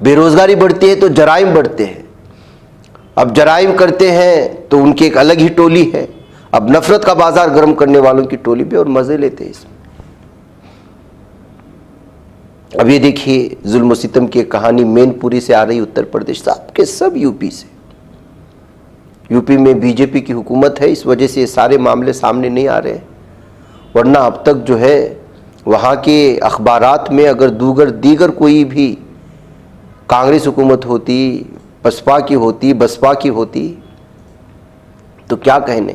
بے روزگاری بڑھتی ہے تو جرائم بڑھتے ہیں. اب جرائم کرتے ہیں تو ان کی ایک الگ ہی ٹولی ہے. اب نفرت کا بازار گرم کرنے والوں کی ٹولی بھی اور مزے لیتے ہیں اس میں. اب یہ دیکھیے ظلم و ستم کی ایک کہانی مین پوری سے آ رہی اتر پردیش، سب کے سب یو پی سے. یو پی میں بی جے پی کی حکومت ہے، اس وجہ سے یہ سارے معاملے سامنے نہیں آ رہے، ورنہ اب تک جو ہے وہاں کے اخبارات میں اگر دیگر کوئی بھی کانگریس حکومت ہوتی، بسپا کی ہوتی تو کیا کہنے.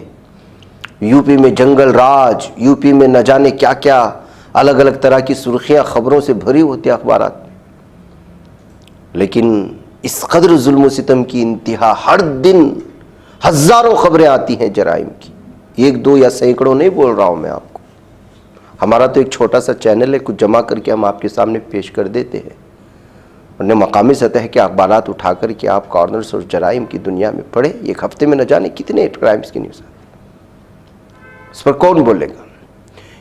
یو پی میں جنگل راج، یو پی میں نہ جانے کیا کیا الگ الگ طرح کی سرخیاں خبروں سے بھری ہوتی ہیں اخبارات میں. لیکن اس قدر ظلم و ستم کی انتہا، ہر دن ہزاروں خبریں آتی ہیں جرائم کی، ایک دو یا سینکڑوں نہیں بول رہا ہوں میں آپ کو. ہمارا تو ایک چھوٹا سا چینل ہے، کچھ جمع کر کے ہم آپ کے سامنے پیش کر دیتے ہیں، ورنہ مقامی سطح کے اخبارات اٹھا کر کے آپ کارنرز اور جرائم کی دنیا میں پڑھیں. ایک ہفتے میں نہ جانے کتنے کرائمز کی نیوز آتی، اس پر کون بولے گا.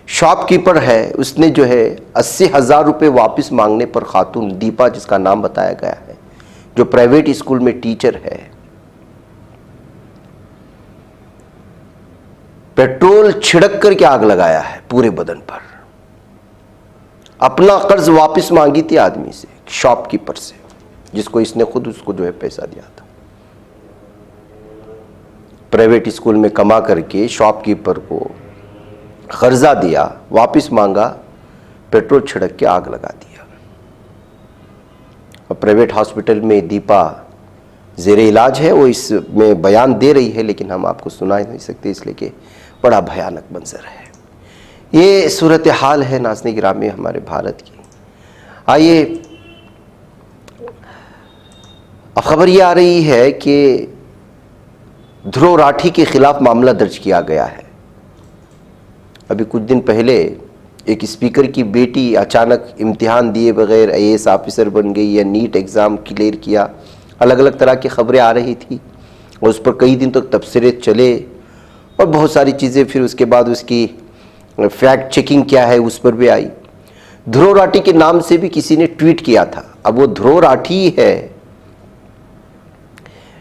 شاپ کیپر ہے، اس نے جو ہے 80,000 روپے واپس مانگنے پر خاتون دیپا جس کا نام بتایا گیا ہے، جو پرائیویٹ اسکول میں ٹیچر ہے، پیٹرول چھڑک کر کے آگ لگایا ہے پورے بدن پر. اپنا قرض واپس مانگی تھی آدمی سے، شاپ کیپر سے، جس کو اس نے خود اس کو جو ہے پیسہ دیا تھا. پرائیویٹ اسکول میں کما کر کے شاپ کیپر کو قرضہ دیا، واپس مانگا، پیٹرول چھڑک کے آگ لگا دیا. اور پرائیویٹ ہاسپٹل میں دیپا زیر علاج ہے، وہ اس میں بیان دے رہی ہے، لیکن ہم آپ کو سنا نہیں سکتے اس لیے کہ بڑا بھیانک منظر ہے. یہ صورتحال ہے ناظرین گرامی ہمارے بھارت کی. آئیے اب خبر یہ آ رہی ہے کہ دھرو راٹھی کے خلاف معاملہ درج کیا گیا ہے. ابھی کچھ دن پہلے ایک اسپیکر کی بیٹی اچانک امتحان دیے بغیر IAS آفیسر بن گئی، یا نیٹ ایگزام کلیئر کیا، الگ الگ طرح کی خبریں آ رہی تھی، اور اس پر کئی دن تک تبصرے چلے، اور بہت ساری چیزیں پھر اس کے بعد اس کی فیکٹ چیکنگ کیا ہے اس پر بھی آئی. دھرو راٹھی کے نام سے بھی کسی نے ٹویٹ کیا تھا. اب وہ دھرو راٹھی ہے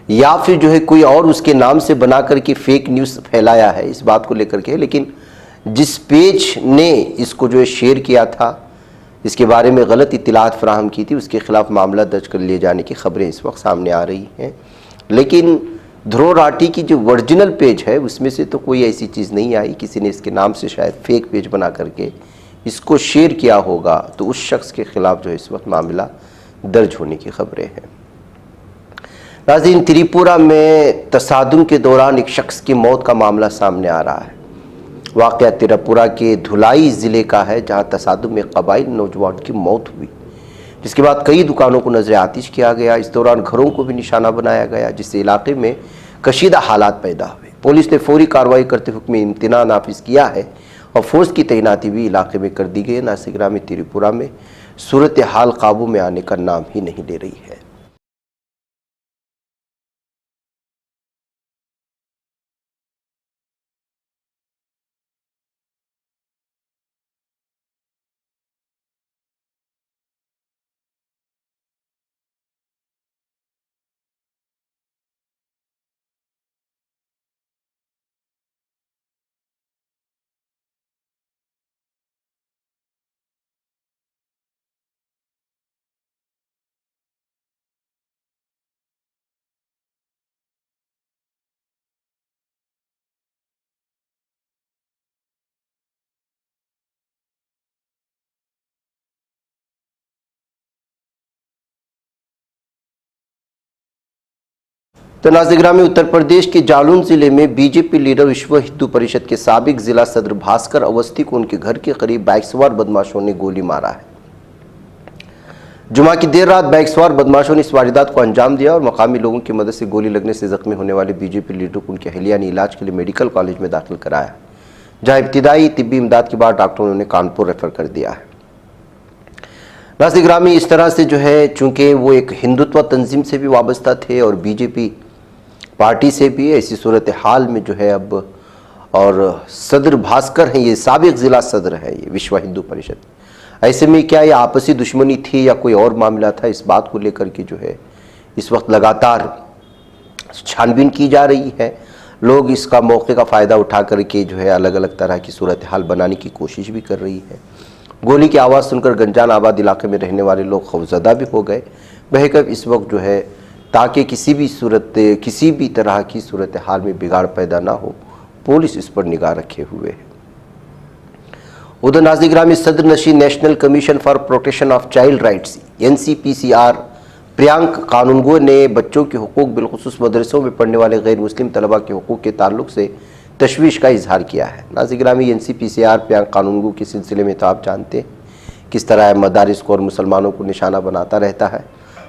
یا پھر جو ہے کوئی اور اس کے نام سے بنا کر کے فیک نیوز پھیلایا ہے، اس بات کو لے کر کے. لیکن جس پیج نے اس کو جو ہے شیئر کیا تھا، اس کے بارے میں غلط اطلاعات فراہم کی تھی، اس کے خلاف معاملہ درج کر لیے جانے کی خبریں اس وقت سامنے آ رہی ہیں. لیکن دھرو راٹھی کی جو ورجنل پیج ہے اس میں سے تو کوئی ایسی چیز نہیں آئی. کسی نے اس کے نام سے شاید فیک پیج بنا کر کے اس کو شیئر کیا ہوگا، تو اس شخص کے خلاف جو ہے اس وقت معاملہ درج ہونے کی خبریں ہیں. ناظرین، تریپورہ میں تصادم کے دوران ایک شخص کی موت کا معاملہ سامنے آ رہا ہے. واقعہ تریپورہ کے دھلائی ضلع کا ہے، جہاں تصادم میں قبائلی نوجوان کی موت ہوئی، جس کے بعد کئی دکانوں کو نظر آتش کیا گیا. اس دوران گھروں کو بھی نشانہ بنایا گیا، جس سے علاقے میں کشیدہ حالات پیدا ہوئے. پولیس نے فوری کارروائی کرتے حکم امتناع نافذ کیا ہے، اور فورس کی تعیناتی بھی علاقے میں کر دی گئی ہے. ناصر گرامی، تریپورہ میں صورتحال قابو میں آنے کا نام ہی نہیں لے رہی ہے. تو ناظرین گرامی، اتر پردیش کے جالون ضلع میں B J P leader Vishwa Hindu Parishad کے سابق ضلع صدر بھاسکر اوستھی کو ان کے گھر کے قریب بائک سوار بدماشوں نے گولی مارا ہے. جمعہ کی دیر رات بائک سوار بدماشوں نے اس واردات کو انجام دیا، اور مقامی لوگوں کی مدد سے گولی لگنے سے زخمی ہونے والے بی جے پی لیڈر کو ان کے اہلیہ نے علاج کے لیے میڈیکل کالج میں داخل کرایا، جہاں ابتدائی طبی امداد کے بعد ڈاکٹروں نے انہیں کانپور ریفر کر دیا ہے. ناظرین گرامی، اس طرح سے جو ہے چونکہ وہ ایک ہندوتوا تنظیم سے بھی وابستہ تھے اور بی جے پی پارٹی سے بھی، ایسی صورتحال میں جو ہے اب، اور صدر بھاسکر ہیں، یہ سابق ضلع صدر ہے یہ وشو ہندو پریشد. ایسے میں کیا یہ آپسی دشمنی تھی یا کوئی اور معاملہ تھا، اس بات کو لے کر کے جو ہے اس وقت لگاتار چھانبین کی جا رہی ہے۔ لوگ اس کا موقع کا فائدہ اٹھا کر کے جو ہے الگ الگ طرح کی صورتحال بنانے کی کوشش بھی کر رہی ہے۔ گولی کی آواز سن کر گنجان آباد علاقے میں رہنے والے لوگ خوفزدہ بھی ہو گئے۔ بہرکیف اس وقت جو ہے تاکہ کسی بھی طرح کی صورتحال میں بگاڑ پیدا نہ ہو، پولیس اس پر نگاہ رکھے ہوئے ہے۔ ادھر ناظرین گرامی، صدر نشین national commission for protection of child rights NCPCR پریانک قانونگو نے بچوں کے حقوق بالخصوص مدرسوں میں پڑھنے والے غیر مسلم طلبہ کے حقوق کے تعلق سے تشویش کا اظہار کیا ہے۔ ناظرین گرامی، NCPCR پریانک قانونگو کے سلسلے میں تو آپ جانتے ہیں کس طرح مدارس کو اور مسلمانوں کو نشانہ بناتا رہتا ہے۔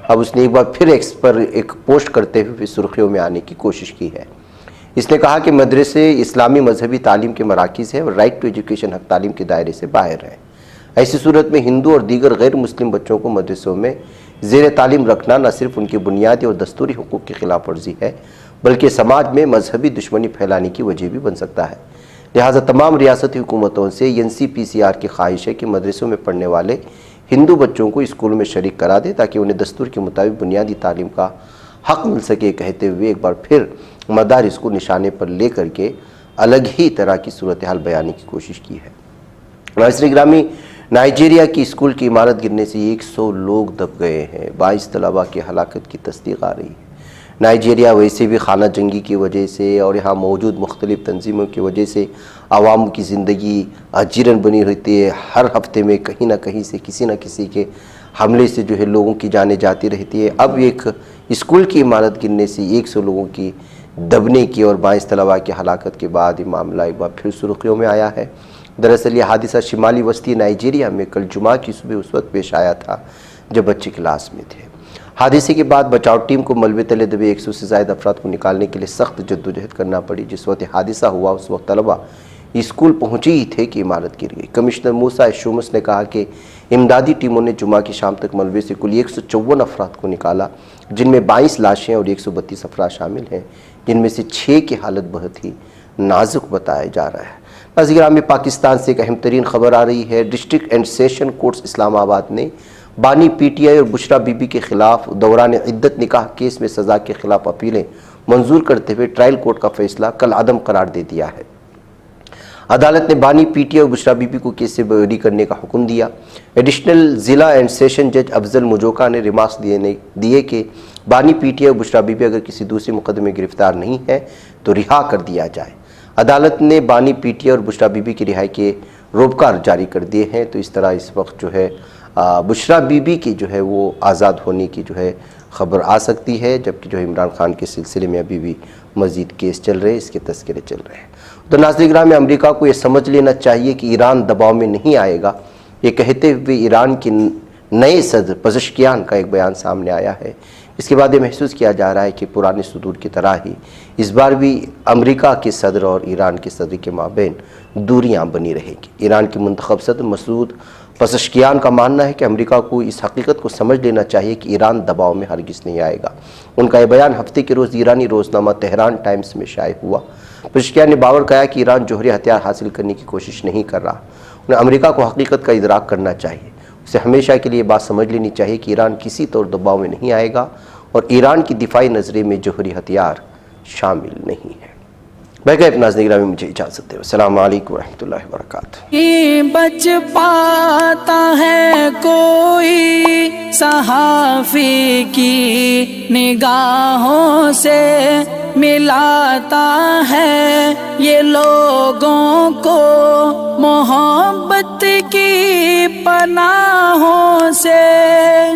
اب اس نے ایک بار پھر ایکس پر ایک پوسٹ کرتے ہوئے سرخیوں میں آنے کی کوشش کی ہے۔ اس نے کہا کہ مدرسے اسلامی مذہبی تعلیم کے مراکز ہیں اور رائٹ ٹو ایجوکیشن حق تعلیم کے دائرے سے باہر ہیں۔ ایسی صورت میں ہندو اور دیگر غیر مسلم بچوں کو مدرسوں میں زیر تعلیم رکھنا نہ صرف ان کے بنیادی اور دستوری حقوق کی خلاف ورزی ہے بلکہ سماج میں مذہبی دشمنی پھیلانے کی وجہ بھی بن سکتا ہے۔ لہٰذا تمام ریاستی حکومتوں سے NCPCR کی خواہش ہے کہ مدرسوں میں پڑھنے والے ہندو بچوں کو اسکول میں شریک کرا دے تاکہ انہیں دستور کے مطابق بنیادی تعلیم کا حق مل سکے۔ کہتے ہوئے ایک بار پھر مدارس کو نشانے پر لے کر کے الگ ہی طرح کی صورتحال بیانے کی کوشش کی ہے۔ ناظرین گرامی، نائجیریا کی اسکول کی عمارت گرنے سے 100 لوگ دب گئے ہیں، 22 طلباء کی ہلاکت کی تصدیق آ رہی ہے۔ نائجیریا ویسے بھی خانہ جنگی کی وجہ سے اور یہاں موجود مختلف تنظیموں کی وجہ سے عوام کی زندگی اجیرن بنی رہتی ہے۔ ہر ہفتے میں کہیں نہ کہیں سے کسی نہ کسی کے حملے سے جو ہے لوگوں کی جانیں جاتی رہتی ہے۔ اب ایک اسکول کی عمارت گرنے سے 100 لوگوں کی دبنے کی اور 22 طلباء کی ہلاکت کے بعد یہ معاملہ ایک بار پھر سرخیوں میں آیا ہے۔ دراصل یہ حادثہ شمالی وسطی نائجیریا میں کل جمعہ کی صبح اس وقت پیش آیا تھا جب بچے کلاس میں تھے۔ حادثے کے بعد بچاؤ ٹیم کو ملبے تلے دبے 100 سے زائد افراد کو نکالنے کے لیے سخت جدوجہد کرنا پڑی۔ جس وقت حادثہ ہوا اس وقت طلبہ اسکول پہنچے ہی تھے کہ عمارت گر گئی۔ کمشنر موسیٰ شومس نے کہا کہ امدادی ٹیموں نے جمعہ کی شام تک ملبے سے کل 154 افراد کو نکالا، جن میں 22 لاشیں اور 132 افراد شامل ہیں، جن میں سے 6 کی حالت بہت ہی نازک بتایا جا رہا ہے۔ ناظرین گرامی، پاکستان سے ایک اہم ترین خبر آ رہی ہے۔ ڈسٹرکٹ اینڈ سیشن کورٹس اسلام آباد نے بانی PTI اور بشرا بی بی کے خلاف دوران عدت نکاح کیس میں سزا کے خلاف اپیلیں منظور کرتے ہوئے ٹرائل کورٹ کا فیصلہ کل عدم قرار دے دیا ہے۔ عدالت نے بانی PTI اور بشرا بی بی کو کیس سے بری کرنے کا حکم دیا۔ ایڈیشنل ضلع اینڈ سیشن جج افضل مجوکا نے ریمارکس دیے کہ بانی PTI اور بشرا بی بی اگر کسی دوسرے مقدمے میں گرفتار نہیں ہے تو رہا کر دیا جائے۔ عدالت نے بانی PTI اور بشرا بی بی کی رہائی کے روبکار جاری کر دیے ہیں۔ تو اس طرح اس وقت جو ہے بشرا بی بی کی جو ہے وہ آزاد ہونے کی جو ہے خبر آ سکتی ہے، جبکہ جو عمران خان کے سلسلے میں ابھی بھی مزید کیس چل رہے ہیں، اس کے تذکرے چل رہے ہیں۔ تو ناظرین گرامی، امریکہ کو یہ سمجھ لینا چاہیے کہ ایران دباؤ میں نہیں آئے گا۔ یہ کہتے ہوئے ایران کے نئے صدر پزشکیان کا ایک بیان سامنے آیا ہے۔ اس کے بعد یہ محسوس کیا جا رہا ہے کہ پرانے صدور کی طرح ہی اس بار بھی امریکہ کے صدر اور ایران کے صدر کے مابین دوریاں بنی رہیں گی۔ ایران کے منتخب صدر مسعود پزشکیان کا ماننا ہے کہ امریکہ کو اس حقیقت کو سمجھ لینا چاہیے کہ ایران دباؤ میں ہرگز نہیں آئے گا۔ ان کا یہ بیان ہفتے کے روز ایرانی روزنامہ تہران ٹائمز میں شائع ہوا۔ پزشکیان نے باور کہا کہ ایران جوہری ہتھیار حاصل کرنے کی کوشش نہیں کر رہا۔ انہیں امریکہ کو حقیقت کا ادراک کرنا چاہیے۔ اسے ہمیشہ کے لیے بات سمجھ لینی چاہیے کہ ایران کسی طور دباؤ میں نہیں آئے گا اور ایران کی دفاعی نظریے میں جوہری ہتھیار شامل نہیں ہے۔ بھائی ناظرین گرامی، مجھے اجازت دے۔ السلام علیکم ورحمۃ اللہ وبرکاتہ۔ بچ پاتا ہے کوئی صحافی کی نگاہوں سے، ملاتا ہے یہ لوگوں کو محبت کی پناہوں سے،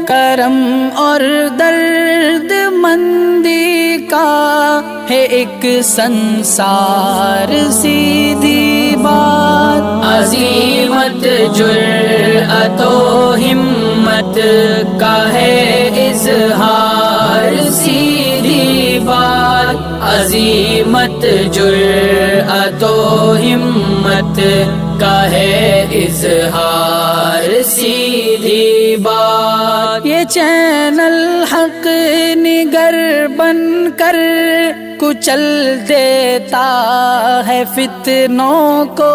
کرم اور درد مندی کا ہے ایک سنسار سیدھی بات، عزیمت جرأت و ہمت کا ہے اظہار سیدھی بات، عزیمت جرأت و ہمت کا ہے اظہار سیدھی بات۔ یہ چینل حق نگر بن کر کچل دیتا ہے فتنوں کو،